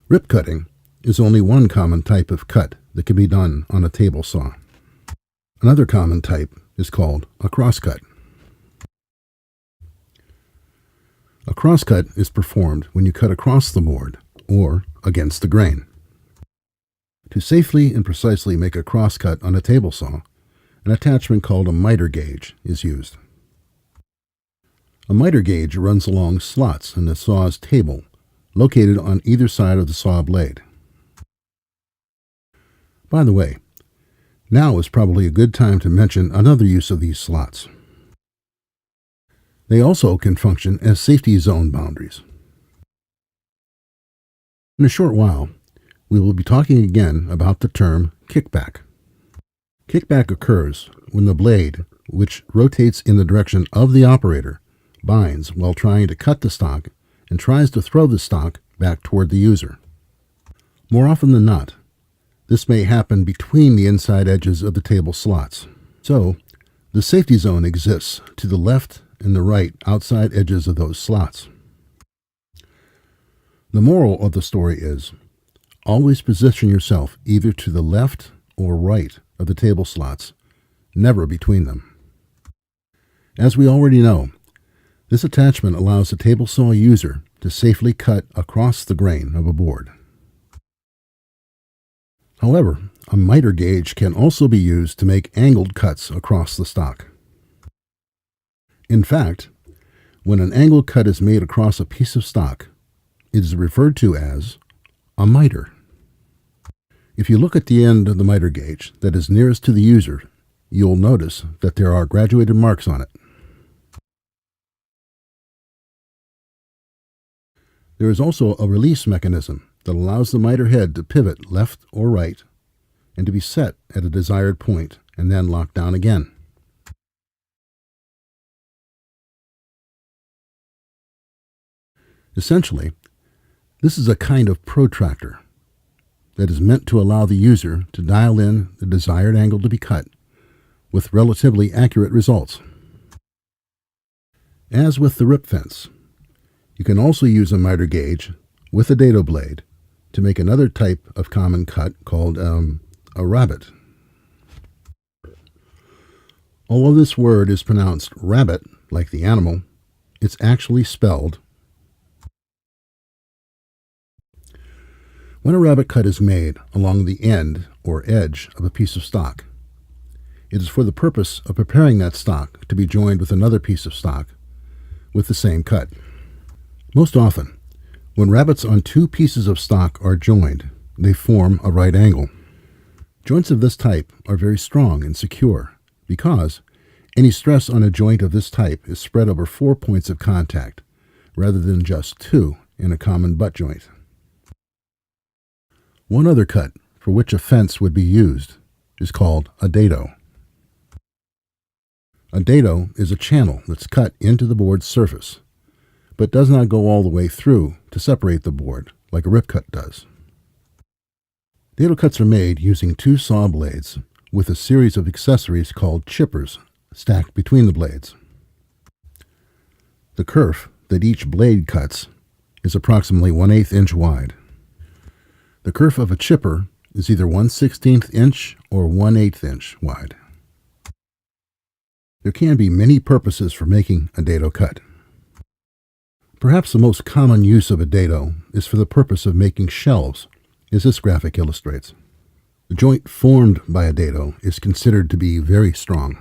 Rip cutting is only one common type of cut that can be done on a table saw. Another common type is called a crosscut. A crosscut is performed when you cut across the board or against the grain. To safely and precisely make a crosscut on a table saw, an attachment called a miter gauge is used. A miter gauge runs along slots in the saw's table, located on either side of the saw blade. By the way, now is probably a good time to mention another use of these slots. They also can function as safety zone boundaries. In a short while, we will be talking again about the term kickback. Kickback occurs when the blade, which rotates in the direction of the operator, binds while trying to cut the stock and tries to throw the stock back toward the user. More often than not, this may happen between the inside edges of the table slots. So, the safety zone exists to the left and the right outside edges of those slots. The moral of the story is, always position yourself either to the left or right of the table slots, never between them. As we already know, this attachment allows the table saw user to safely cut across the grain of a board. However, a miter gauge can also be used to make angled cuts across the stock. In fact, when an angled cut is made across a piece of stock, it is referred to as a miter. If you look at the end of the miter gauge that is nearest to the user, you'll notice that there are graduated marks on it. There is also a release mechanism that allows the miter head to pivot left or right and to be set at a desired point and then locked down again. Essentially, this is a kind of protractor that is meant to allow the user to dial in the desired angle to be cut with relatively accurate results. As with the rip fence, you can also use a miter gauge with a dado blade to make another type of common cut called a rabbet. Although this word is pronounced rabbit, like the animal, it's actually spelled. When a rabbet cut is made along the end or edge of a piece of stock, it is for the purpose of preparing that stock to be joined with another piece of stock with the same cut. Most often, when rabbets on two pieces of stock are joined, they form a right angle. Joints of this type are very strong and secure because any stress on a joint of this type is spread over 4 points of contact rather than just 2 in a common butt joint. One other cut for which a fence would be used is called a dado. A dado is a channel that's cut into the board's surface, but does not go all the way through to separate the board like a rip cut does. Dado cuts are made using 2 saw blades with a series of accessories called chippers stacked between the blades. The kerf that each blade cuts is approximately 1/8 inch wide. The kerf of a chipper is either 1/16 inch or 1/8 inch wide. There can be many purposes for making a dado cut. Perhaps the most common use of a dado is for the purpose of making shelves, as this graphic illustrates. The joint formed by a dado is considered to be very strong.